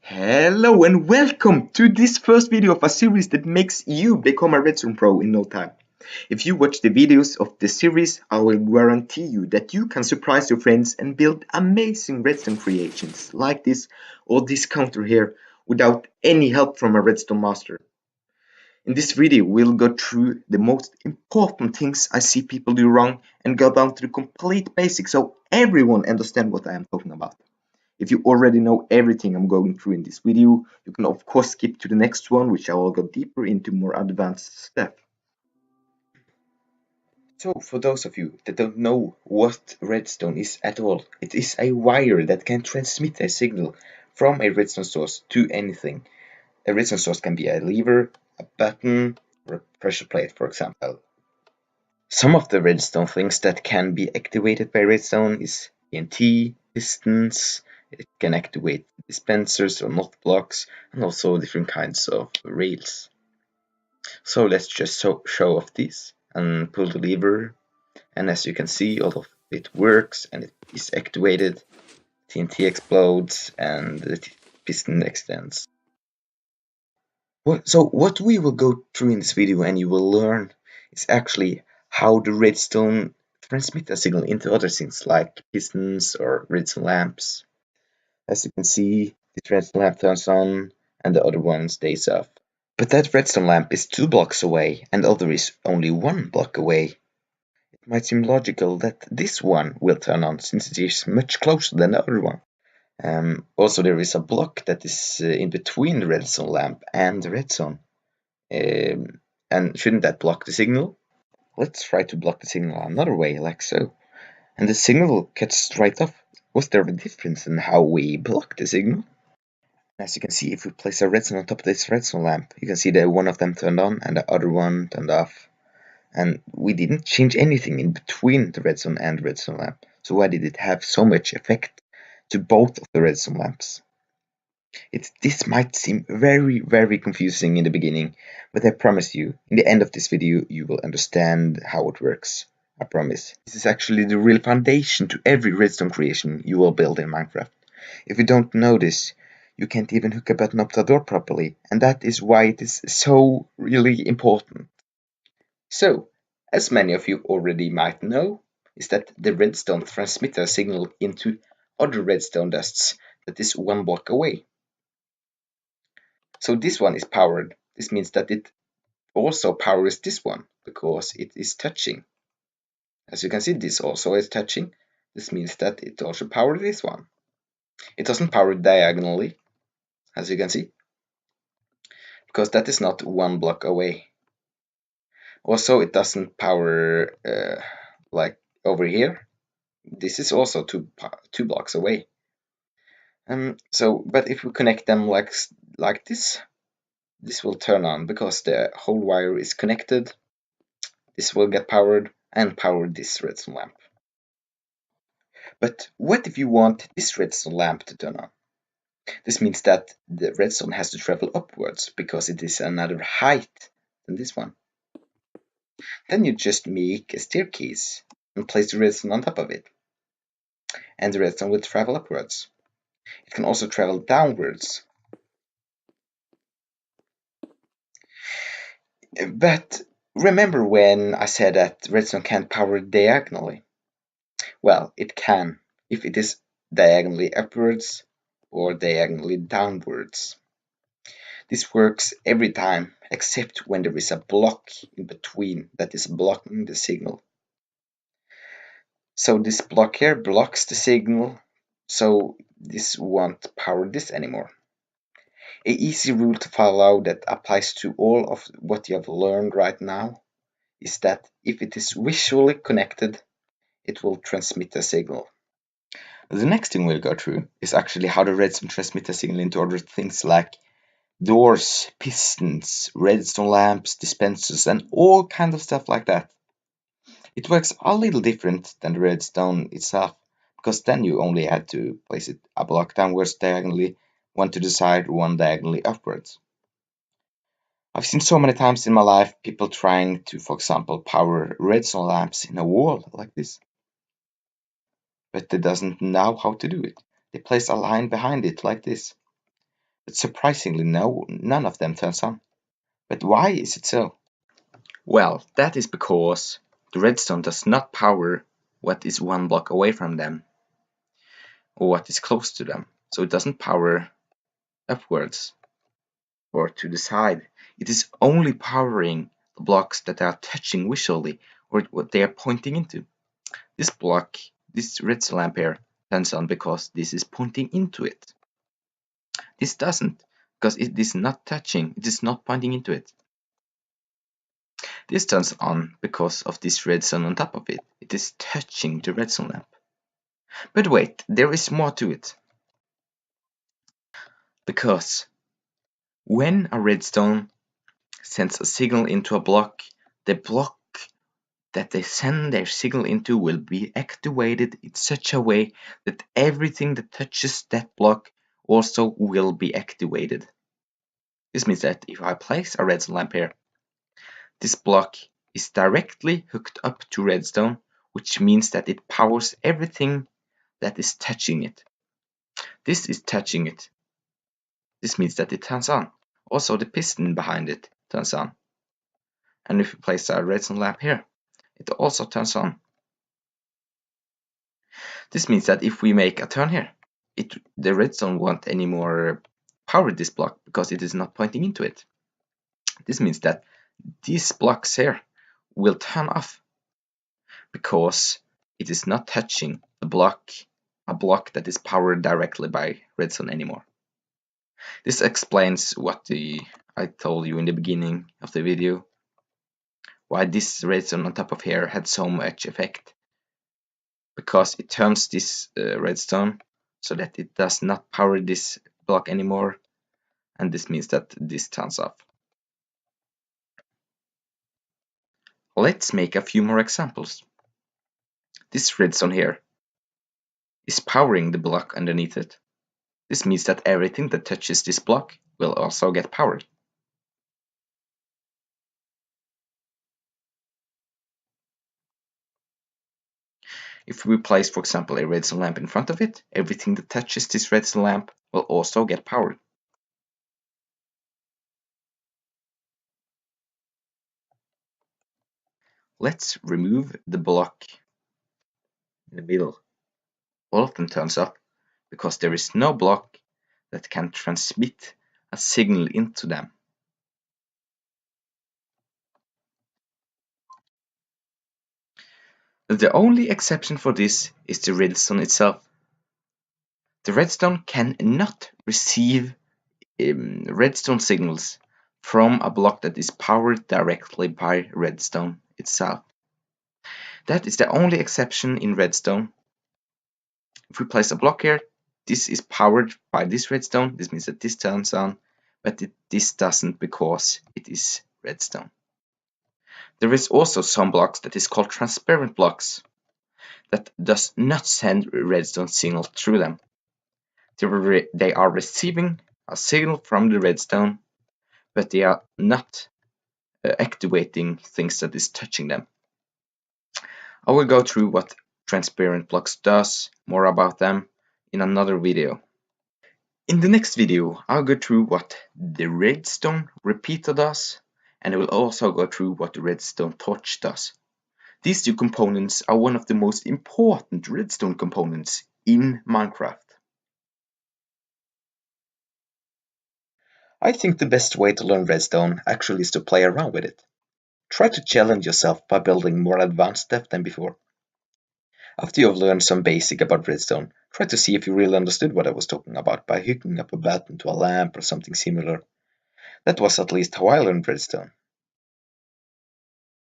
Hello and welcome to this first video of a series that makes you become a Redstone pro in no time. If you watch the videos of the series, I will guarantee you that you can surprise your friends and build amazing Redstone creations like this or this counter here without any help from a Redstone master. In this video, we'll go through the most important things I see people do wrong and go down to the complete basics so everyone understands what I am talking about. If you already know everything I'm going through in this video, you can of course skip to the next one, which I will go deeper into more advanced stuff. So, for those of you that don't know what redstone is at all, it is a wire that can transmit a signal from a redstone source to anything. A redstone source can be a lever, a button, or a pressure plate, for example. Some of the redstone things that can be activated by redstone is TNT, pistons, it can activate dispensers or not blocks, and also different kinds of rails. So let's just show off these and pull the lever, and as you can see, all of it works and it is activated. TNT explodes and the piston extends. So what we will go through in this video and you will learn is actually how the redstone transmit a signal into other things like pistons or redstone lamps. As you can see, this redstone lamp turns on and the other one stays off. But that redstone lamp is 2 blocks away and the other is only 1 block away. It might seem logical that this one will turn on since it is much closer than the other one. Also, there is a block that is in between the redstone lamp and the redstone. And shouldn't that block the signal? Let's try to block the signal another way, like so. And the signal cuts right off. Was there a difference in how we block the signal? As you can see, if we place a redstone on top of this redstone lamp, you can see that one of them turned on and the other one turned off. And we didn't change anything in between the redstone and the redstone lamp. So why did it have so much effect to both of the redstone lamps? This might seem very confusing in the beginning, but I promise you, in the end of this video, you will understand how it works. I promise. This is actually the real foundation to every redstone creation you will build in Minecraft. If you don't know this, you can't even hook a button up to a door properly, and that is why it is so really important. So, as many of you already might know, is that the redstone transmits a signal into other redstone dusts that is 1 block away. So this one is powered. This means that it also powers this one because it is touching. As you can see, this also is touching. This means that it also powers this one. It doesn't power diagonally, as you can see, because that is not 1 block away. Also, it doesn't power like over here. This is also two blocks away. But if we connect them like this will turn on because the whole wire is connected. This will get powered and power this redstone lamp. But what if you want this redstone lamp to turn on? This means that the redstone has to travel upwards because it is another height than this one. Then you just make a staircase and place the redstone on top of it. And the redstone will travel upwards. It can also travel downwards. But remember when I said that redstone can't power diagonally? Well, it can if it is diagonally upwards or diagonally downwards. This works every time except when there is a block in between that is blocking the signal. So this block here blocks the signal, so this won't power this anymore. An easy rule to follow that applies to all of what you have learned right now is that if it is visually connected, it will transmit a signal. The next thing we'll go through is actually how the redstone transmit a signal into other things like doors, pistons, redstone lamps, dispensers, and all kind of stuff like that. It works a little different than the redstone itself, because then you only had to place it a block downwards diagonally, one to the side, one diagonally upwards. I've seen so many times in my life people trying to, for example, power redstone lamps in a wall like this. But they doesn't know how to do it. They place a line behind it like this. but surprisingly none of them turns on. But why is it so? Well, that is because the redstone does not power what is one block away from them or what is close to them. So it doesn't power upwards or to the side. It is only powering the blocks that are touching visually or what they are pointing into. This block, this redstone lamp here, turns on because this is pointing into it. This doesn't, because it is not touching, it is not pointing into it. This turns on because of this redstone on top of it. It is touching the redstone lamp. But wait, there is more to it. Because when a redstone sends a signal into a block, the block that they send their signal into will be activated in such a way that everything that touches that block also will be activated. This means that if I place a redstone lamp here, this block is directly hooked up to redstone, which means that it powers everything that is touching it. This is touching it. This means that it turns on. Also, the piston behind it turns on. And if you place a redstone lamp here, it also turns on. This means that if we make a turn here, the redstone won't anymore power this block because it is not pointing into it. This means that these blocks here will turn off because it is not touching a block that is powered directly by redstone anymore. This explains what I told you in the beginning of the video, why this redstone on top of here had so much effect. Because it turns this redstone so that it does not power this block anymore, and this means that this turns off. Let's make a few more examples. This redstone here is powering the block underneath it. This means that everything that touches this block will also get powered. If we place, for example, a redstone lamp in front of it, everything that touches this redstone lamp will also get powered. Let's remove the block in the middle. All of them turns off because there is no block that can transmit a signal into them. The only exception for this is the redstone itself. The redstone cannot receive redstone signals from a block that is powered directly by redstone itself. That is the only exception in redstone. If we place a block here, this is powered by this redstone. This means that this turns on, but this doesn't because it is redstone. There is also some blocks that is called transparent blocks that does not send redstone signal through them. They are receiving a signal from the redstone, but they are not activating things that is touching them. I will go through what transparent blocks does, more about them, in another video. In the next video, I'll go through what the redstone repeater does, and I will also go through what the redstone torch does. These two components are one of the most important redstone components in Minecraft. I think the best way to learn redstone actually is to play around with it. Try to challenge yourself by building more advanced stuff than before. After you have learned some basic about redstone, try to see if you really understood what I was talking about by hooking up a button to a lamp or something similar. That was at least how I learned redstone.